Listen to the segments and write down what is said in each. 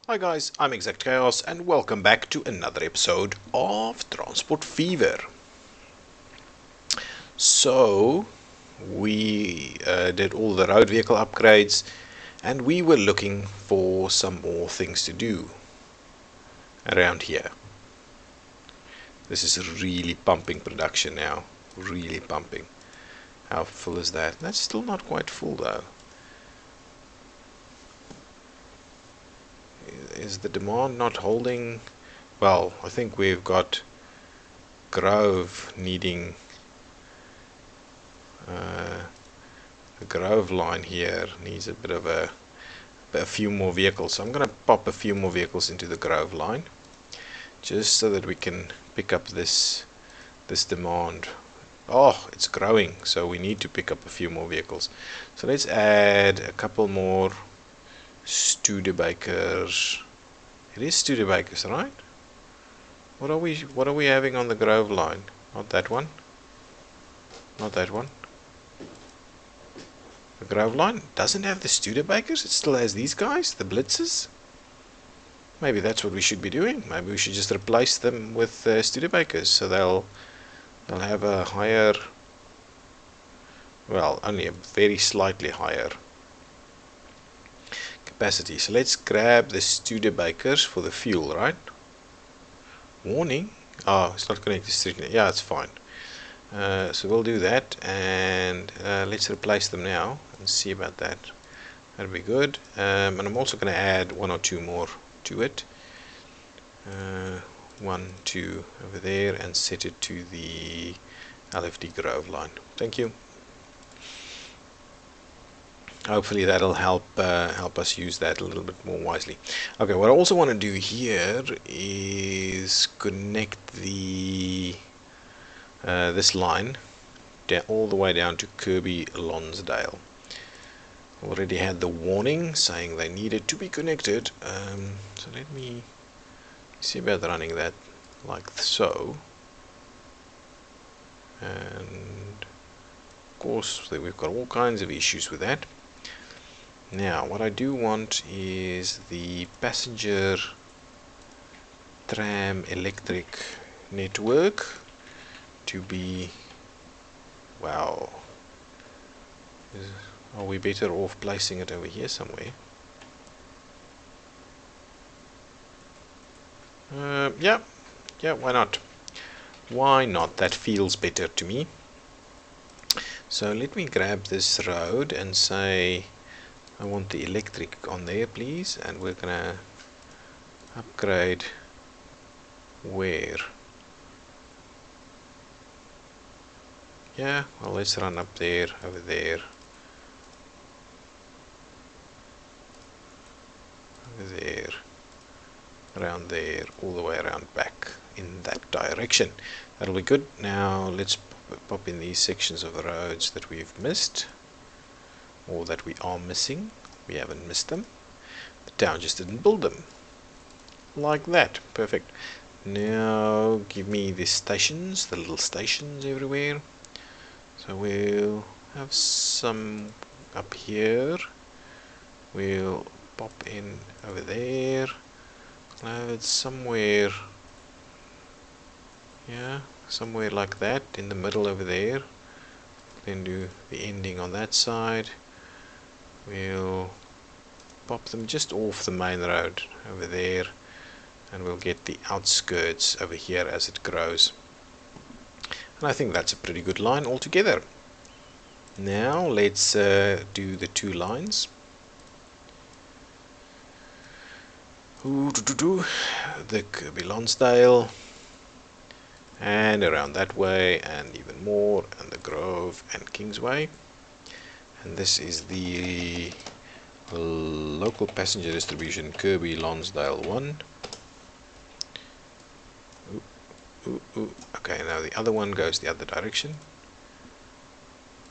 Hi guys, I'm ExactChaos and welcome back to another episode of Transport Fever. So, we did all the road vehicle upgrades and we were looking for some more things to do around here. This is really pumping production now, really pumping. How full is that? That's still not quite full though. Is the demand not holding? Well, I think we've got Grove needing the Grove line here needs a bit of a few more vehicles. So I'm going to pop a few more vehicles into the Grove line just so that we can pick up this demand. Oh, it's growing, so we need to pick up a few more vehicles. So let's add a couple more Studebakers. It is Studebakers, right? What are we having on the Grove line? Not that one. Not that one. The Grove line doesn't have the Studebakers. It still has these guys, the Blitzes. Maybe that's what we should be doing. Maybe we should just replace them with Studebakers, so they'll have a higher, well, only a very slightly higher capacity. So let's grab the Studebakers for the fuel, right? Warning. Oh, it's not connected to street. Yeah, it's fine. So we'll do that, and let's replace them now and see about that. That'll be good. And I'm also going to add one or two more to it. 1, 2 over there, and set it to the LFD Grove line. Thank you. Hopefully that'll help us use that a little bit more wisely. Okay, what I also want to do here is connect the this line all the way down to Kirby Lonsdale. Already had the warning saying they needed to be connected, so let me see about running that like so. And of course we've got all kinds of issues with that. Now what I do want is the passenger tram electric network to be, wow, are we better off placing it over here somewhere? Yeah, why not? Why not? That feels better to me. So let me grab this road and say I want the electric on there, please, and we're gonna upgrade where? Yeah, well, let's run up there, over there, over there, around there, all the way around back in that direction. That'll be good. Now let's pop in these sections of the roads that we've missed, or that we are missing. We haven't missed them. The town just didn't build them. Like that. Perfect. Now give me the stations, the little stations everywhere. So we'll have some up here. We'll pop in over there. It's somewhere, yeah, somewhere like that in the middle over there. Then do the ending on that side. We'll pop them just off the main road over there, and we'll get the outskirts over here as it grows. And I think that's a pretty good line altogether. Now let's do the two lines. The Kirby Lonsdale, and around that way, and even more, and the Grove and Kingsway. And this is the local passenger distribution Kirby Lonsdale 1. Okay, now the other one goes the other direction.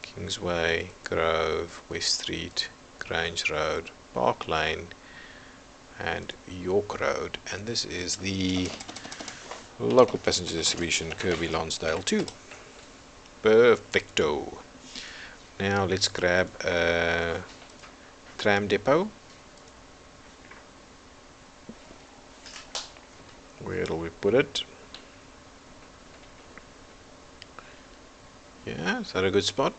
Kingsway, Grove, West Street, Grange Road, Park Lane, and York Road. And this is the local passenger distribution Kirby Lonsdale 2. Perfecto. Now let's grab a tram depot. Where'll we put it? Yeah, is that a good spot?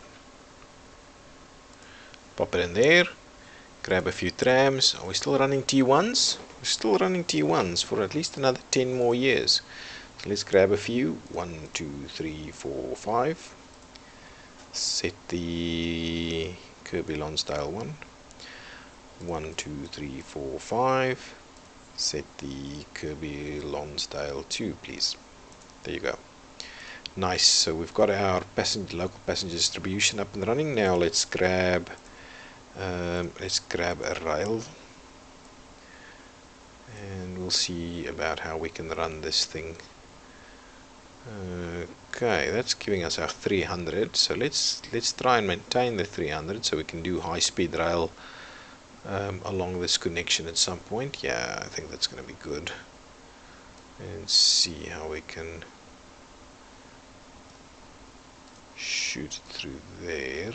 Pop it in there. Grab a few trams. Are we still running T1s? We're still running T1s for at least another 10 more years. So let's grab a few. 1, 2, 3, 4, 5. Set the Kirby Lonsdale one. 1, 2, 3, 4, 5. Set the Kirby Lonsdale 2, please. There you go. Nice. So we've got our local passenger distribution up and running. Now let's grab a rail, and we'll see about how we can run this thing. Okay, that's giving us our 300. So let's try and maintain the 300 so we can do high-speed rail along this connection at some point. Yeah, I think that's going to be good. And see how we can shoot through there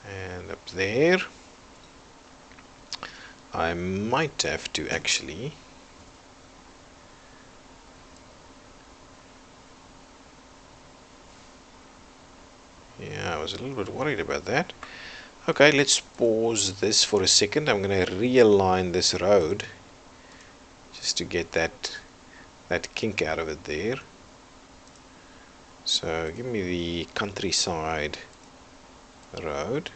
and up there. I might have to actually yeah, I was a little bit worried about that. Okay, let's pause this for a second. I'm going to realign this road just to get that kink out of it there. So give me the countryside road,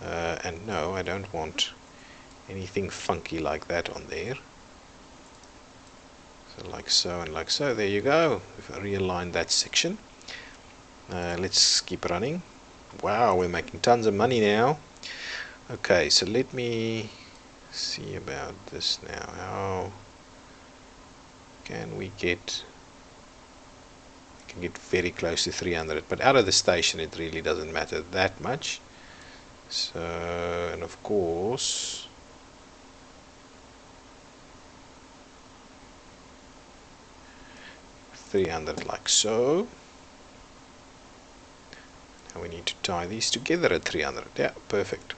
and no, I don't want anything funky like that on there. So like so and like so. There you go. We've realigned that section. Let's keep running. Wow, we're making tons of money now. Okay, so let me see about this now. How can we get? We can get very close to 300, but out of the station it really doesn't matter that much. So, and of course, $300 like so. Now we need to tie these together at 300. Yeah, perfect.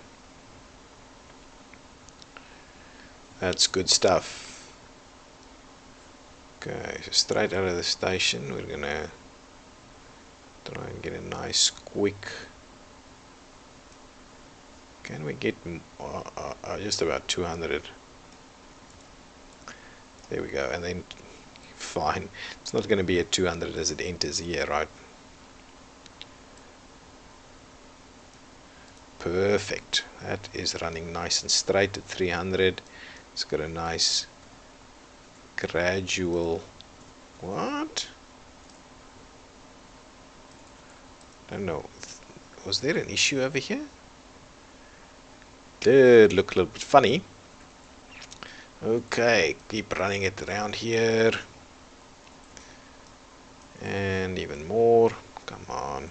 That's good stuff. Okay, so straight out of the station, we're gonna try and get a nice quick. Can we get just about 200? There we go, and then fine. It's not going to be at 200 as it enters here, right? Perfect. That is running nice and straight at 300. It's got a nice gradual. What? I don't know. Was there an issue over here? Did look a little bit funny. Okay, keep running it around here. And even more. Come on.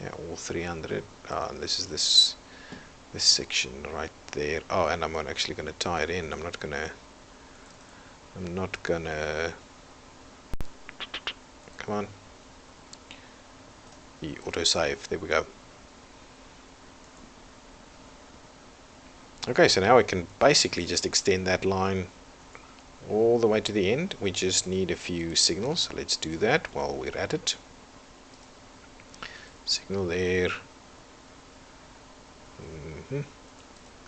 Yeah, all 300. And this is this section right there. Oh, and I'm actually going to tie it in. I'm not gonna. Come on. The autosave. There we go. Okay, so now we can basically just extend that line all the way to the end. We just need a few signals, so let's do that while we're at it. Signal there.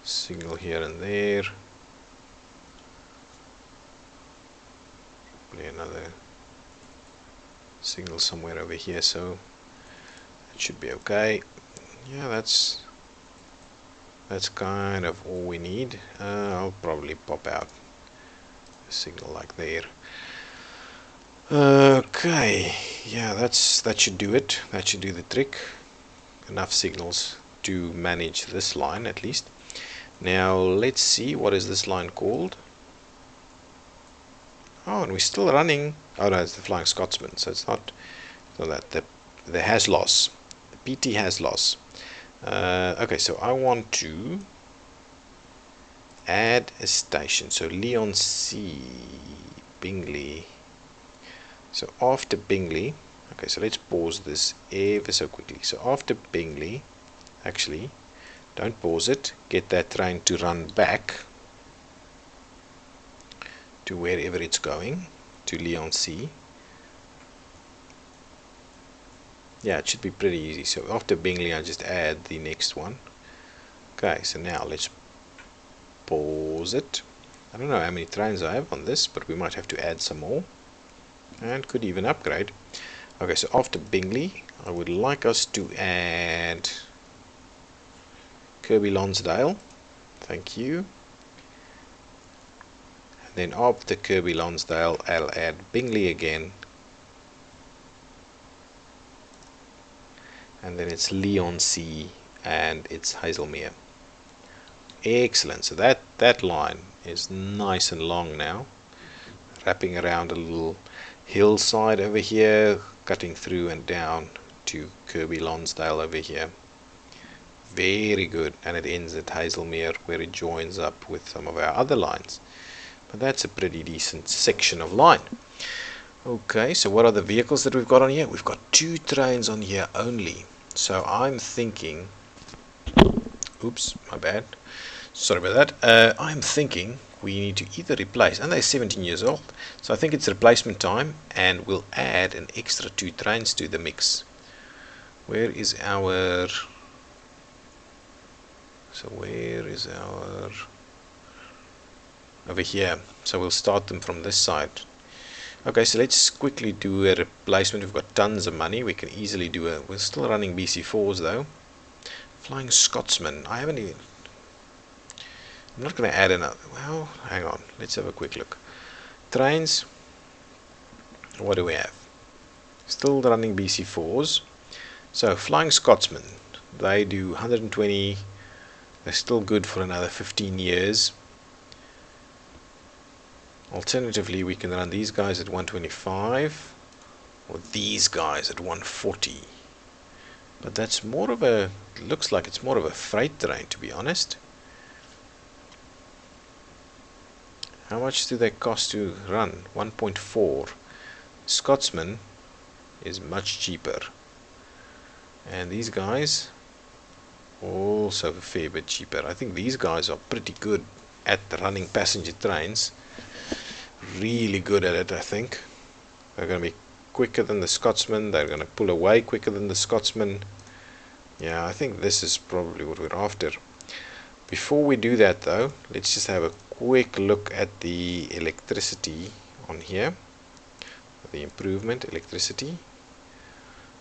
Signal here and there. Probably another signal somewhere over here, so that should be okay. Yeah, that's kind of all we need. I'll probably pop out a signal like there. Okay, yeah, that should do it. That should do the trick. Enough signals to manage this line at least. Now let's see, what is this line called? Oh, and we're still running. Oh no, it's the Flying Scotsman, so it's not that the has loss. The PT has loss. Okay, so I want to add a station. So Leon C, Bingley. So after Bingley, okay, so let's pause this ever so quickly. So after Bingley, actually, Don't pause it. Get that train to run back to wherever it's going, to Leon C. Yeah, it should be pretty easy. So after Bingley, I just add the next one. Okay, so now let's pause it. I don't know how many trains I have on this, but we might have to add some more. And could even upgrade. Okay, so after Bingley, I would like us to add Kirby Lonsdale. Thank you. And then after Kirby Lonsdale, I'll add Bingley again. And then it's Leon C. and it's Hazelmere. Excellent. So that line is nice and long now, wrapping around a little hillside over here, cutting through and down to Kirby Lonsdale over here. Very good. And it ends at Hazelmere, where it joins up with some of our other lines. But that's a pretty decent section of line. Okay, so what are the vehicles that we've got on here? We've got 2 trains on here only. So I'm thinking, oops, my bad, sorry about that. I'm thinking we need to either replace, and they're 17 years old, so I think it's replacement time, and we'll add an extra 2 trains to the mix. Where is our over here? So we'll start them from this side. Okay, so let's quickly do a replacement. We've got tons of money. We can easily do we're still running BC4s though. Flying Scotsman. I'm not going to add another. Well, hang on. Let's have a quick look. Trains. What do we have? Still running BC4s. So Flying Scotsman. They do 120. They're still good for another 15 years. Alternatively, we can run these guys at 125 or these guys at 140. But that's more of a, looks like it's more of a freight train, to be honest. How much do they cost to run? 1.4. Scotsman is much cheaper. And these guys also a fair bit cheaper. I think these guys are pretty good at running passenger trains. Really good at it, I think. They're going to be quicker than the Scotsman. They're going to pull away quicker than the Scotsman. Yeah, I think this is probably what we're after. Before we do that though, let's just have a quick look at the electricity on here. The improvement, electricity.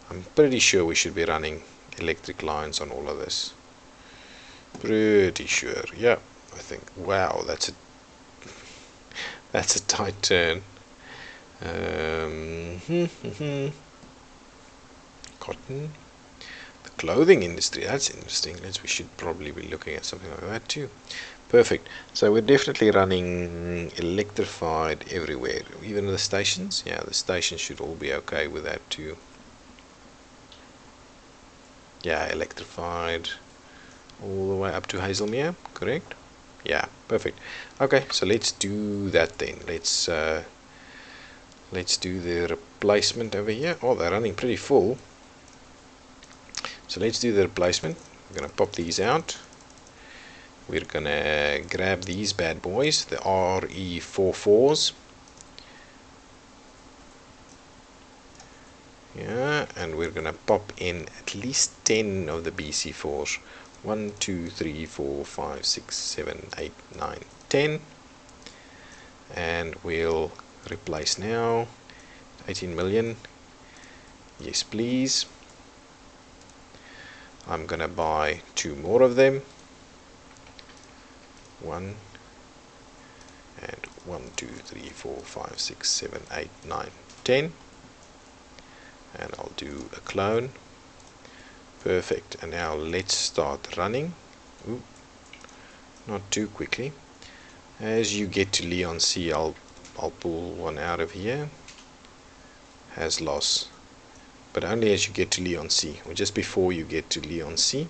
I'm pretty sure we should be running electric lines on all of this. Pretty sure. Yeah, I think. Wow, that's a tight turn. Cotton. The clothing industry, that's interesting. We should probably be looking at something like that too. Perfect. So we're definitely running electrified everywhere. Even the stations. Yeah, the stations should all be okay with that too. Yeah, electrified all the way up to Hazelmere, correct? Yeah, perfect. Okay, so let's do that then. Let's do the replacement over here. Oh, they're running pretty full. So let's do the replacement. We're gonna pop these out. We're gonna grab these bad boys, the RE44s. Yeah, and we're gonna pop in at least 10 of the BC4s. 1, 2, 3, 4, 5, 6, 7, 8, 9, 10. And we'll replace now. 18 million. Yes, please. I'm gonna buy 2 more of them. 1 and 1, 2, 3, 4, 5, 6, 7, 8, 9, 10. And I'll do a clone. Perfect. And now let's start running. Ooh, not too quickly. As you get to Leon C, I'll pull one out of here. Has loss, but only as you get to Leon C, or just before you get to Leon C.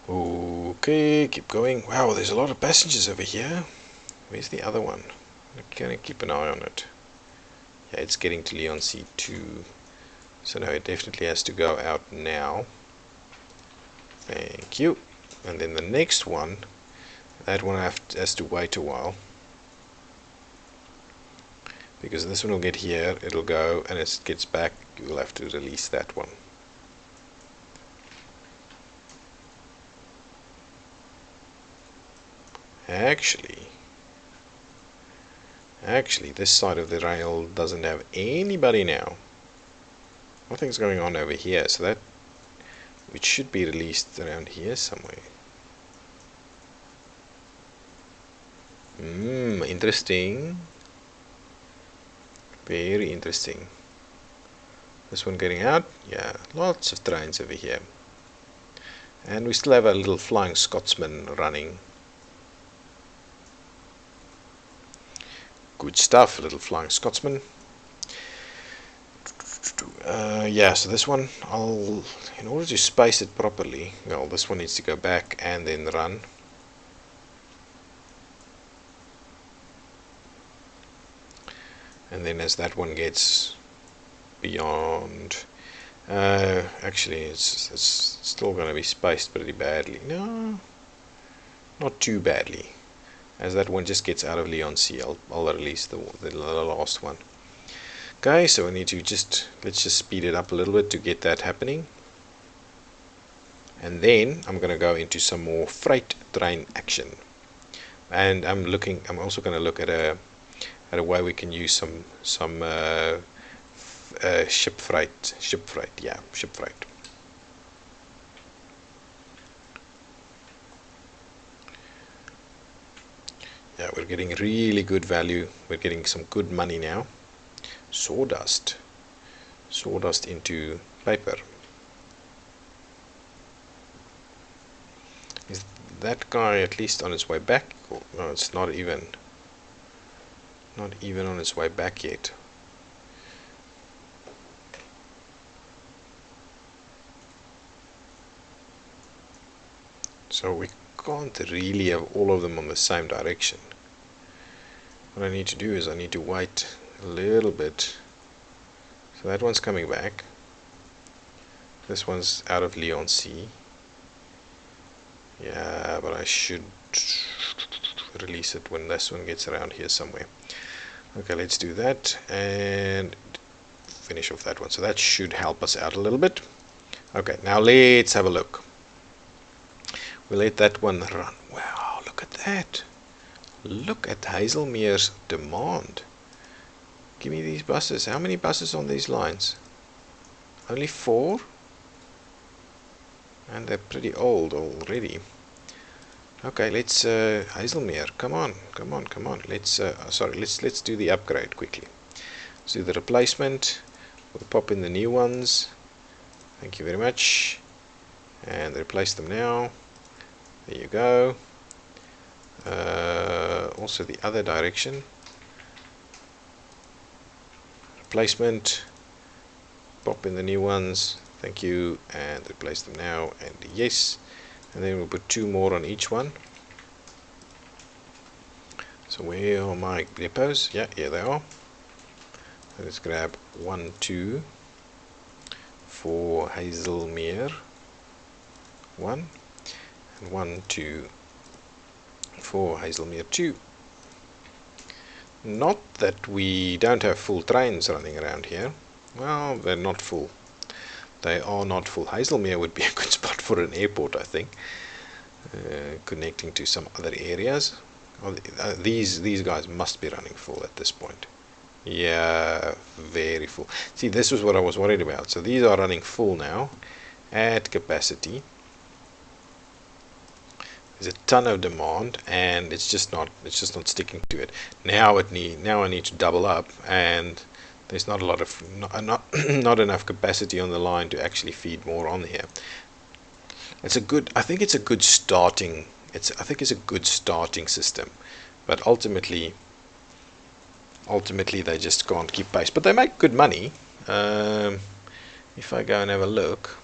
Okay, keep going. Wow, there's a lot of passengers over here. Where's the other one? I'm gonna keep an eye on it. Yeah, it's getting to Leon C2. So now it definitely has to go out now. Thank you. And then the next one, that one has to wait a while. Because this one will get here, it'll go, and as it gets back, you will have to release that one. Actually, this side of the rail doesn't have anybody now. Nothing's going on over here, so that it should be released around here somewhere. Interesting. Very interesting. This one getting out? Yeah, lots of trains over here. And we still have a little Flying Scotsman running. Good stuff, little Flying Scotsman. Yeah, so this one, in order to space it properly, well, this one needs to go back and then run. And then as that one gets beyond, actually it's still going to be spaced pretty badly. No, not too badly. As that one just gets out of Leon C, I'll release the last one. Okay, so we need to let's just speed it up a little bit to get that happening. And then I'm going to go into some more freight train action. And I'm also going to look at a way we can use some ship freight. Yeah, we're getting really good value. We're getting some good money now. Sawdust into paper. Is that guy at least on his way back? Oh, no, it's not even on its way back yet. So we can't really have all of them on the same direction. What I need to do is I need to wait a little bit. So that one's coming back. This one's out of Leon C. Yeah, but I should release it when this one gets around here somewhere. Okay, let's do that and finish off that one. So that should help us out a little bit. Okay, now let's have a look. We'll let that one run. Wow, look at that. Look at Hazelmere's demand. Give me these buses. How many buses on these lines? Only 4? And they're pretty old already. Okay, let's Hazelmere. Come on. Let's do the upgrade quickly. Let's do the replacement. We'll pop in the new ones. Thank you very much. And replace them now. There you go. Also the other direction. Replacement. Pop in the new ones. Thank you. And replace them now. And yes. And then we'll put 2 more on each one. So where are my depots? Yeah, here they are. Let's grab 1, 2 for Hazelmere 1 and 1, 2 for Hazelmere 2. Not that we don't have full trains running around here. Well, they're not full. They are not full. Hazelmere would be a good spot for an airport, I think, connecting to some other areas. These guys must be running full at this point. Yeah, very full. See, this was what I was worried about. So these are running full now at capacity. There's a ton of demand, and it's just not sticking to it. Now I need to double up, and there's not a lot of not enough capacity on the line to actually feed more on here. I think it's a good starting system, but ultimately they just can't keep pace. But they make good money. If I go and have a look,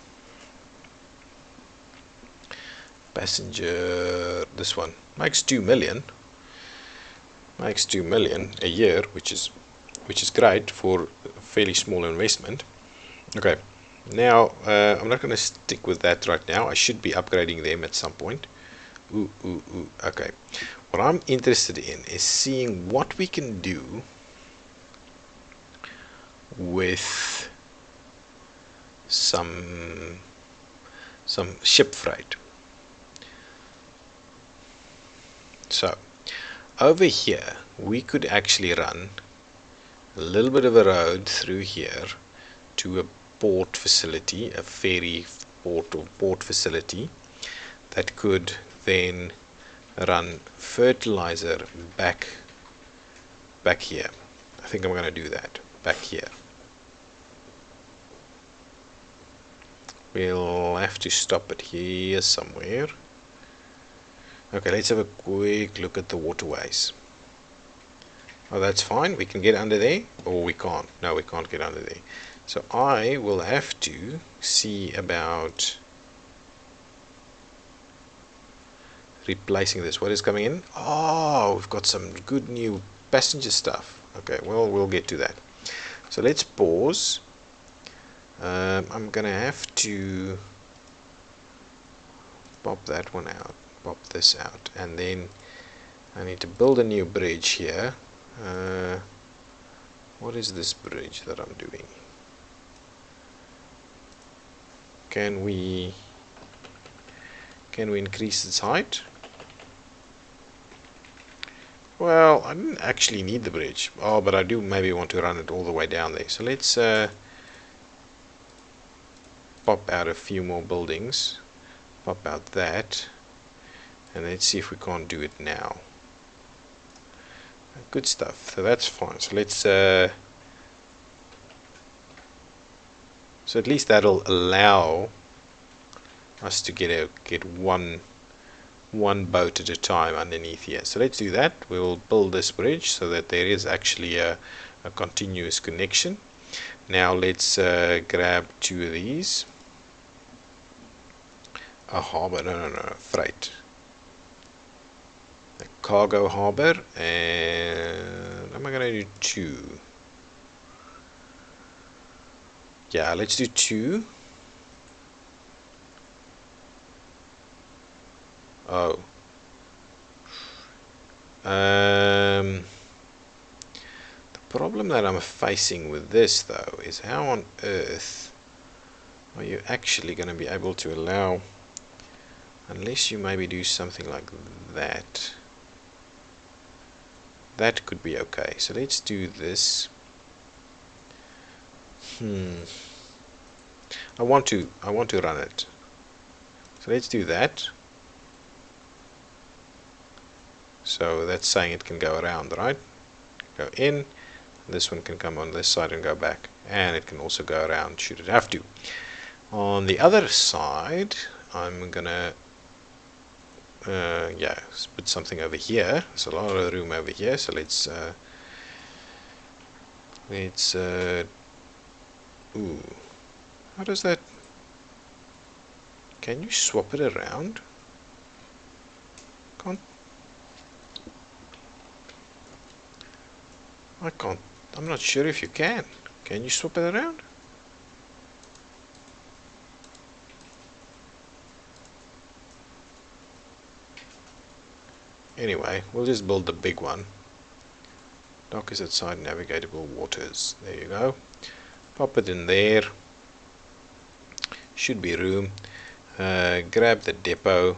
passenger, this one makes 2 million a year, which is which is great for a fairly small investment. Okay, now I'm not going to stick with that right now. I should be upgrading them at some point. Okay, what I'm interested in is seeing what we can do with some ship freight. So over here we could actually run a little bit of a road through here to a port facility, a ferry port or port facility that could then run fertilizer back here. I think I'm going to do that back here. We'll have to stop it here somewhere. Okay, let's have a quick look at the waterways. Oh, that's fine. We can get under there, or we can't. No, we can't get under there. So I will have to see about replacing this. What is coming in? Oh, we've got some good new passenger stuff. Okay, well, we'll get to that. So let's pause. I'm gonna have to pop that one out, pop this out, and then I need to build a new bridge here. What is this bridge that I'm doing? Can we increase its height? Well, I didn't actually need the bridge. Oh, but I do maybe want to run it all the way down there. So let's pop out a few more buildings. Pop out that. And let's see if we can't do it now. Good stuff. So that's fine. So let's so at least that'll allow us to get one boat at a time underneath here. So let's do that. We'll build this bridge so that there is actually a continuous connection. Now let's grab two of these. A harbor, no, freight. A cargo harbor, and am I gonna do two? Yeah, let's do two. Oh. The problem that I'm facing with this though is how on earth are you actually going to be able to allow, unless you maybe do something like that. That could be okay. So let's do this. I want to run it. So let's do that. So that's saying it can go around, right? Go in. This one can come on this side and go back, and it can also go around should it have to. On the other side, I'm gonna yeah, put something over here. There's a lot of room over here, so let's ooh, how does that, can you swap it around? I can't, I'm not sure if you can. Can you swap it around? Anyway, we'll just build the big one. Dock is outside navigable waters. There you go. Pop it in there. Should be room. Grab the depot.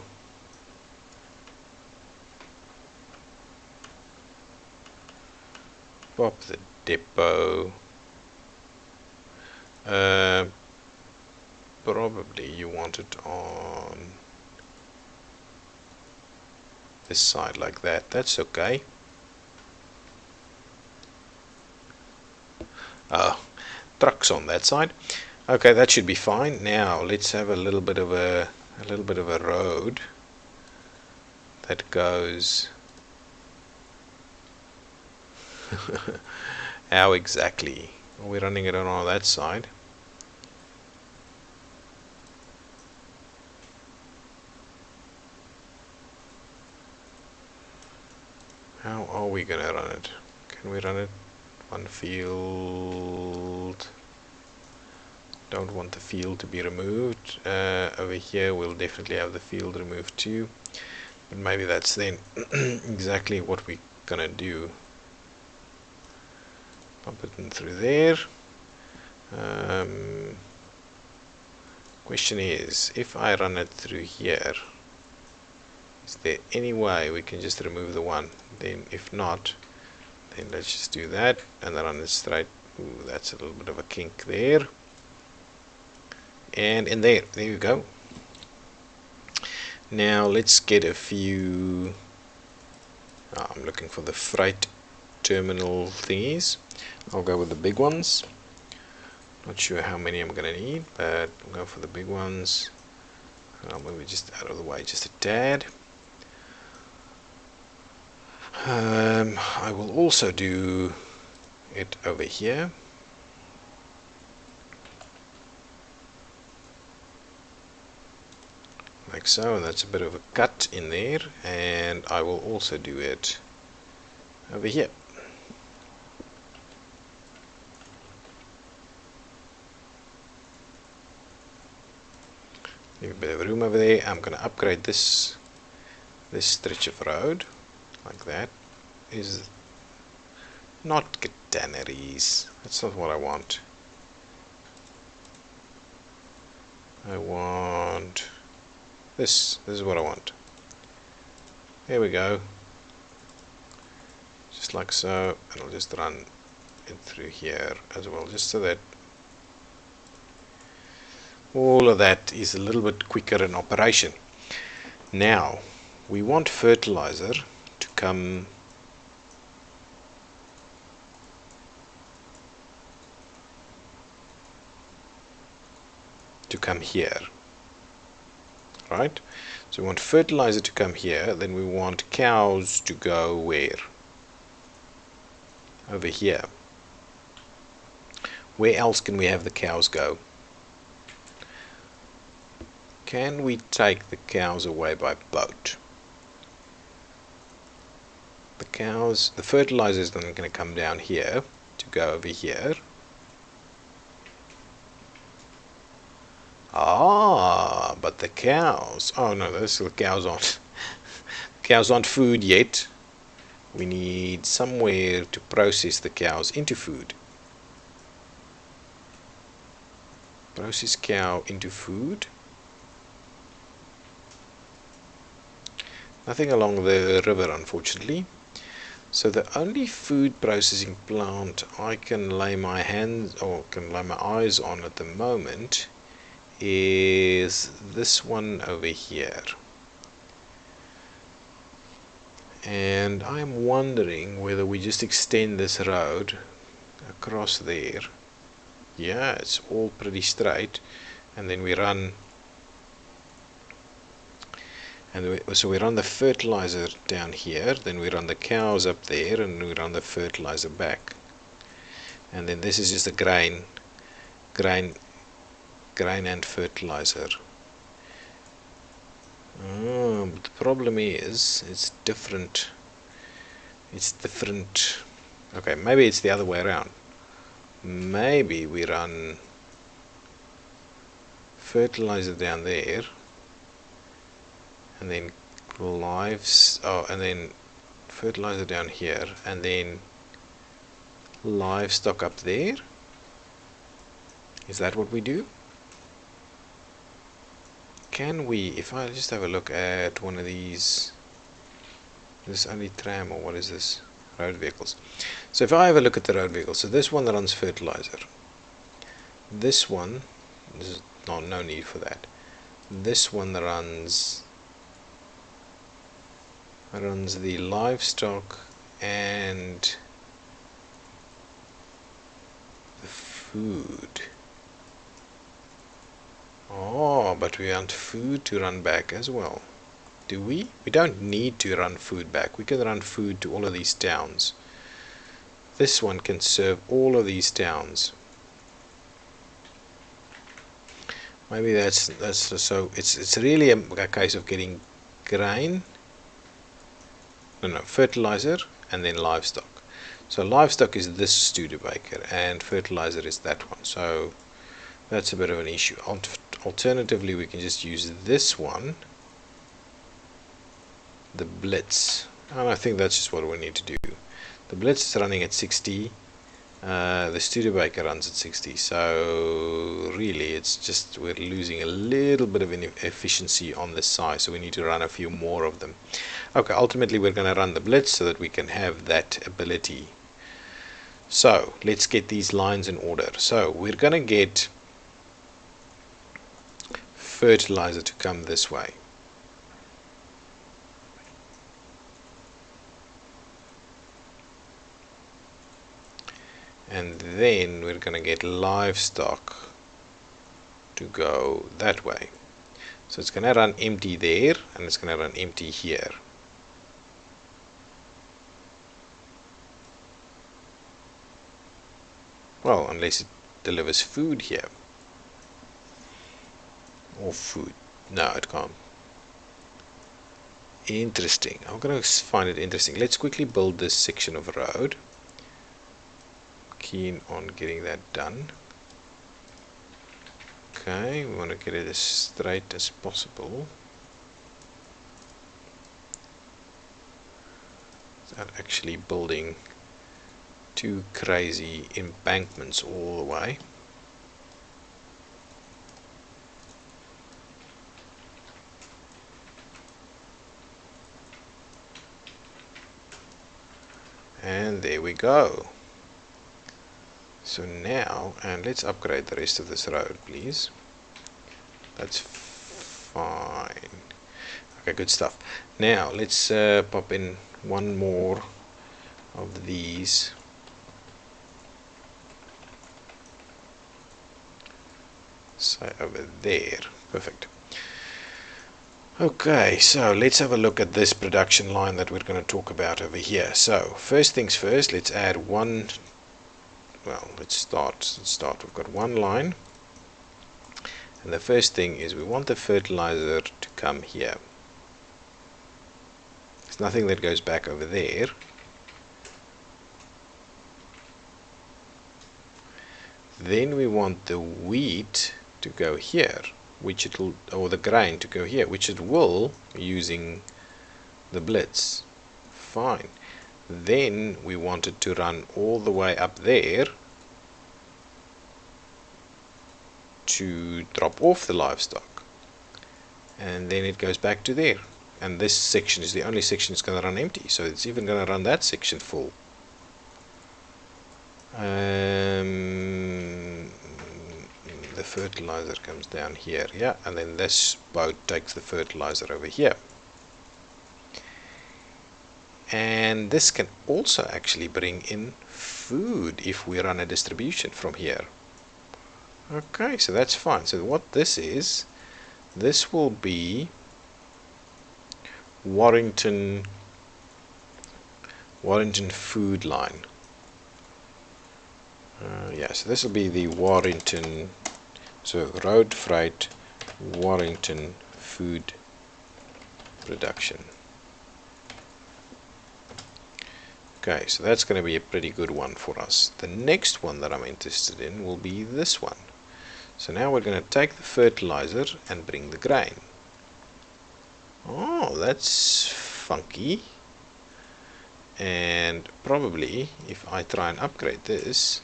Pop the depot. Probably you want it on this side like that. That's okay. Trucks on that side. Okay, that should be fine. Now let's have a little bit of a road that goes. How exactly are we running it on that side? How are we gonna run it? Can we run it One field. Don't want the field to be removed. Over here we'll definitely have the field removed too. But maybe that's then exactly what we're gonna do. Pump it in through there. Question is, if I run it through here, is there any way we can just remove the one? Then if not, then let's just do that and then run it straight. Ooh, that's a little bit of a kink there. And in there you go. Now let's get a few. I'm looking for the freight terminal thingies. I'll go with the big ones. Not sure how many I'm gonna need, but I'll go for the big ones. I'll move it just out of the way just a tad. I will also do it over here. Like so, and that's a bit of a cut in there, and I will also do it over here. Leave a bit of room over there. I'm going to upgrade this stretch of road like that. Is not catenaries. That's not what I want. I want this. This is what I want. There we go. Just like so, and I'll just run it through here as well, just so that all of that is a little bit quicker in operation. Now we want fertilizer to come here, right? So we want fertilizer to come here, then we want cows to go where? Over here. Where else can we have the cows go? Can we take the cows away by boat? The fertilizer is then going to come down here to go over here. Ah, but the cows. Oh no, the cows aren't. Cows aren't food yet. We need somewhere to process the cows into food. Process cow into food. Nothing along the river, unfortunately. So the only food processing plant I can lay my hands or can lay my eyes on at the moment is this one over here. And I'm wondering whether we just extend this road across there. Yeah, it's all pretty straight, and then we run, and so we run the fertilizer down here, then we run the cows up there, and we run the fertilizer back, and then this is just the grain and fertilizer. But the problem is it's different. Okay, maybe it's the other way around. Maybe we run fertilizer down there, and then and then fertilizer down here, and then livestock up there. Is that what we do? Can we, if I just have a look at one of these, this only tram, or what is this? Road vehicles. So if I have a look at the road vehicles, so this one runs fertilizer. This one, there's no need for that. This one runs the livestock and the food. Oh, but we want food to run back as well. Do we? We don't need to run food back. We can run food to all of these towns. This one can serve all of these towns. Maybe that's so it's really a case of getting grain. No, fertilizer and then livestock. So livestock is this Studebaker and fertilizer is that one. So that's a bit of an issue. Alternatively, we can just use this one, the Blitz, and I think that's just what we need to do. The Blitz is running at 60, the Studebaker runs at 60, so really it's just we're losing a little bit of efficiency on this side, so we need to run a few more of them. Okay, ultimately we're going to run the Blitz so that we can have that ability. So let's get these lines in order. So we're going to get fertilizer to come this way. And then we're going to get livestock to go that way. So it's going to run empty there and it's going to run empty here. Well, unless it delivers food here. Or food. No, it can't. Interesting. I'm going to find it interesting. Let's quickly build this section of road. Keen on getting that done. Okay, we want to get it as straight as possible. Without actually building two crazy embankments all the way. And there we go. So now, and let's upgrade the rest of this road, please. That's fine. Okay, good stuff. Now let's pop in one more of these. Say over there. Perfect. Okay, so let's have a look at this production line that we're going to talk about over here. So first things first, let's add one. Well, let's start. We've got one line, and the first thing is we want the fertilizer to come here. There's nothing that goes back over there. Then we want the wheat to go here, which it'll, or the grain to go here, which it will using the Blitz. Fine. Then we want it to run all the way up there to drop off the livestock, and then it goes back to there, and this section is the only section it's going to run empty, so it's even going to run that section full. The fertilizer comes down here, yeah, and then this boat takes the fertilizer over here. And this can also actually bring in food if we run a distribution from here. Okay, so that's fine. So what this is, this will be Warrington food line. Yeah, so this will be the Warrington, so road freight Warrington food production. Okay, so that's going to be a pretty good one for us. The next one that I'm interested in will be this one. So now we're going to take the fertilizer and bring the grain. Oh, that's funky. And probably if I try and upgrade this,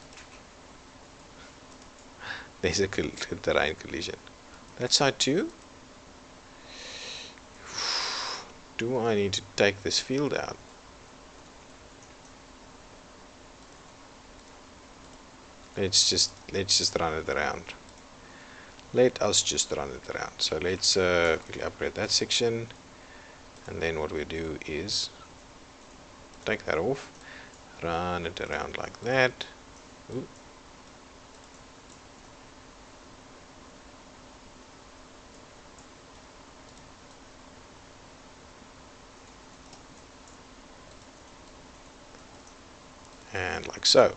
there's a terrain collision. That side too? Do I need to take this field out? Let's just run it around. Let us just run it around. So let's quickly upgrade that section, and then what we do is take that off, run it around like that. Ooh. And like so.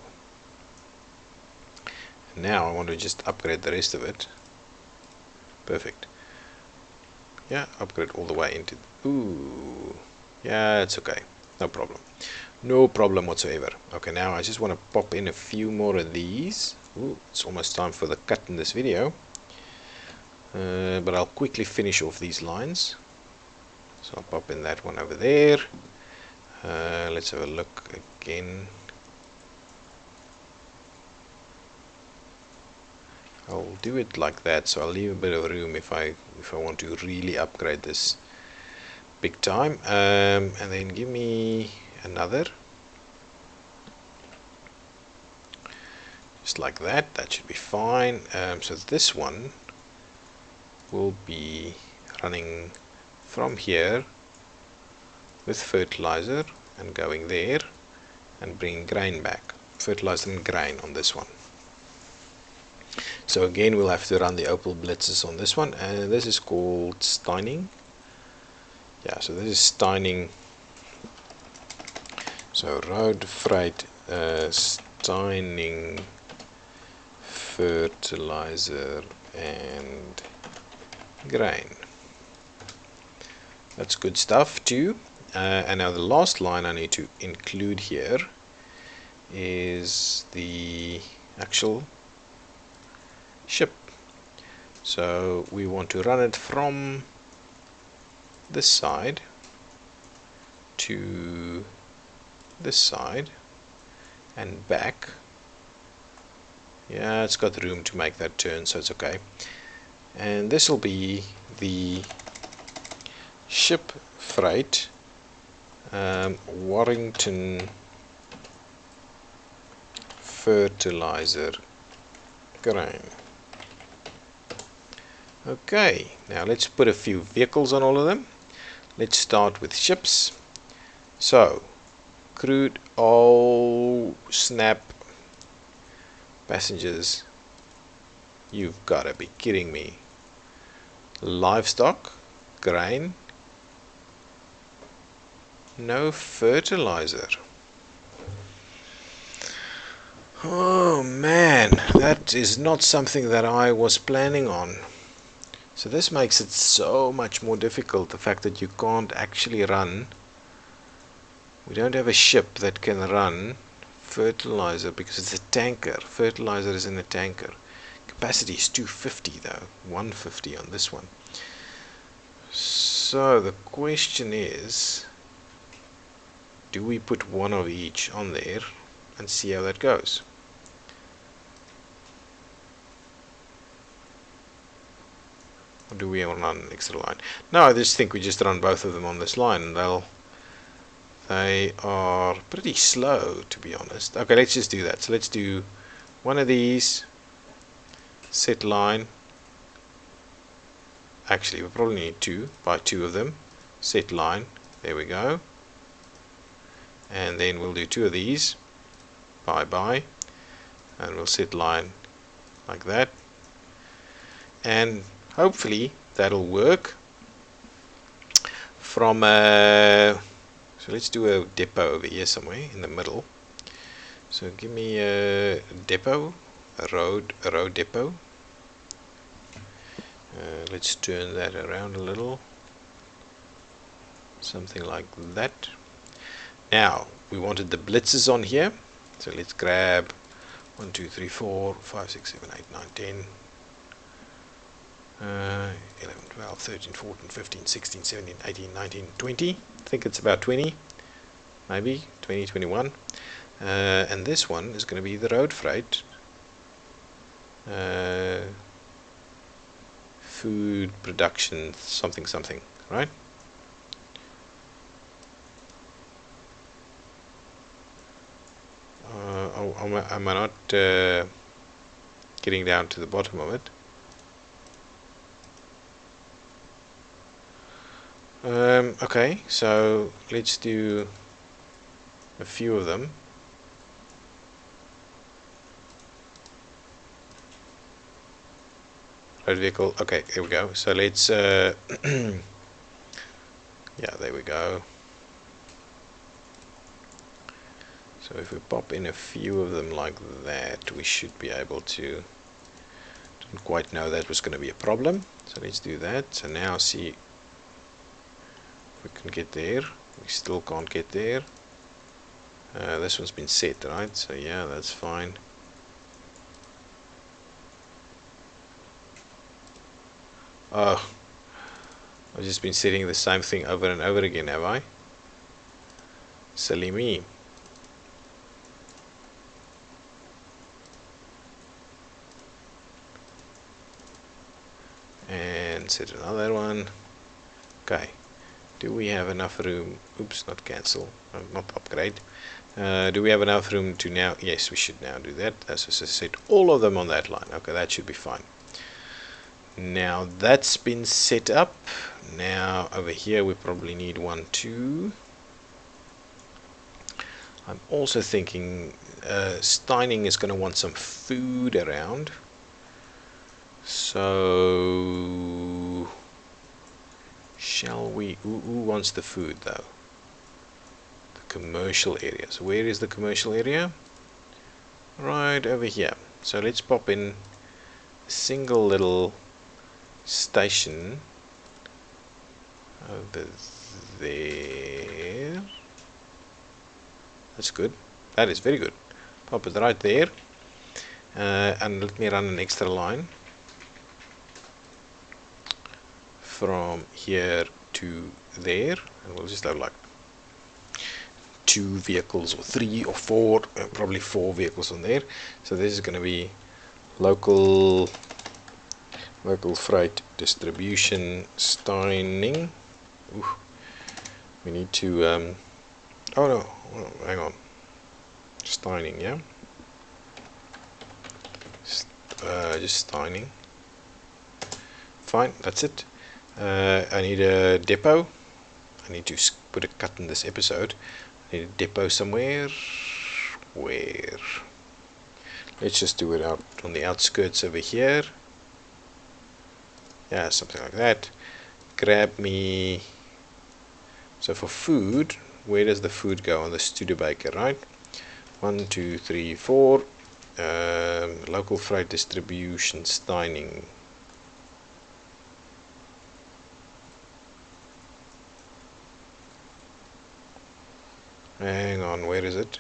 Now I want to just upgrade the rest of it. Perfect. Yeah, upgrade all the way into. Ooh, yeah, it's okay, no problem. No problem whatsoever. Okay, now I just want to pop in a few more of these. Ooh, it's almost time for the cut in this video. But I'll quickly finish off these lines. So I'll pop in that one over there. Let's have a look again. I'll do it like that, so I'll leave a bit of room if I want to really upgrade this big time. And then give me another, just like that. That should be fine. So this one will be running from here with fertilizer and going there and bringing grain back. Fertilizer and grain on this one. So again, we'll have to run the opal blitzes on this one, and this is called steining. Yeah, so this is steining. So road freight, steining, fertilizer and grain. That's good stuff too. And now the last line I need to include here is the actual ship. So we want to run it from this side to this side and back. Yeah, it's got room to make that turn, so it's okay. And this will be the ship freight Warrington fertilizer grain. Okay, now let's put a few vehicles on all of them. Let's start with ships. So crude, oh snap, passengers, you've got to be kidding me. Livestock, grain, no fertilizer. Oh man, that is not something that I was planning on. So this makes it so much more difficult, the fact that you can't actually run. We don't have a ship that can run fertilizer because it's a tanker. Fertilizer is in a tanker. Capacity is 250 though, 150 on this one. So the question is, do we put one of each on there and see how that goes? Or do we run an extra line? No, I just think we just run both of them on this line, and they are pretty slow, to be honest. Okay, let's just do that. So let's do one of these, set line. Actually, we probably need buy two of them, set line. There we go. And then we'll do two of these, bye, and we'll set line like that. And hopefully that'll work. From so let's do a depot over here somewhere in the middle. So give me a depot, a road depot. Let's turn that around a little, something like that. Now we wanted the blitzes on here, so let's grab 1, 2, 3, 4, 5, 6, 7, 8, 9, 10, 11, 12, 13, 14, 15, 16, 17, 18, 19, 20. I think it's about 20, maybe 20, 21. And this one is going to be the road freight, food production, something, right? Am I not getting down to the bottom of it? Okay, so let's do a few of them. Road vehicle. Okay, here we go. So let's yeah, there we go. So if we pop in a few of them like that, we should be able to. Didn't quite know that was going to be a problem. So let's do that. So now see if we can get there. We still can't get there. This one's been set, right? So yeah, that's fine. Oh, I've just been setting the same thing over and over again, have I? Silly me. And set another one. Okay. Do we have enough room? Oops, not cancel. Not upgrade. Do we have enough room to now? Yes, we should now do that. That's just set all of them on that line. Okay, that should be fine. Now that's been set up. Now over here we probably need 1, 2. I'm also thinking Steining is going to want some food around. So shall we? Who wants the food though? The commercial area. So where is the commercial area? Right over here. So let's pop in a single little station over there. That's good. That is very good. Pop it right there. And let me run an extra line from here to there, and we'll just have like 2 vehicles or 3 or 4, probably 4 vehicles on there. So this is going to be local freight distribution Steining. Ooh, we need to oh no, hang on, Steining, yeah, just Steining. Fine, that's it. I need a depot. I need to put a cut in this episode. I need a depot somewhere. Where? Let's just do it out on the outskirts over here. Yeah, something like that. Grab me. So for food, where does the food go? On the Studebaker, right? 1, 2, 3, 4. Local freight distribution Steining. Hang on, where is it?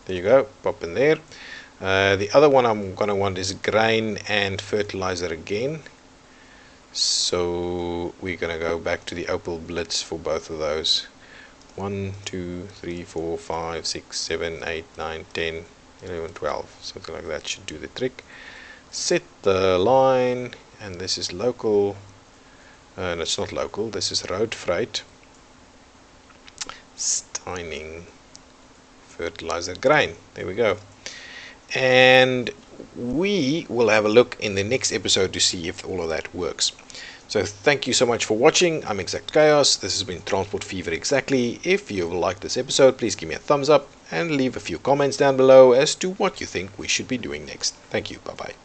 There you go, pop in there. The other one I'm going to want is grain and fertilizer again. So we're going to go back to the Opel Blitz for both of those. 1, 2, 3, 4, 5, 6, 7, 8, 9, 10, 11, 12. Something like that should do the trick. Set the line, and this is local. No, it's not local, this is road freight. Steining fertilizer grain. There we go. And we will have a look in the next episode to see if all of that works. So thank you so much for watching. I'm ExactChaos. This has been Transport Fever Exactly. If you've liked this episode, please give me a thumbs up and leave a few comments down below as to what you think we should be doing next. Thank you. Bye bye.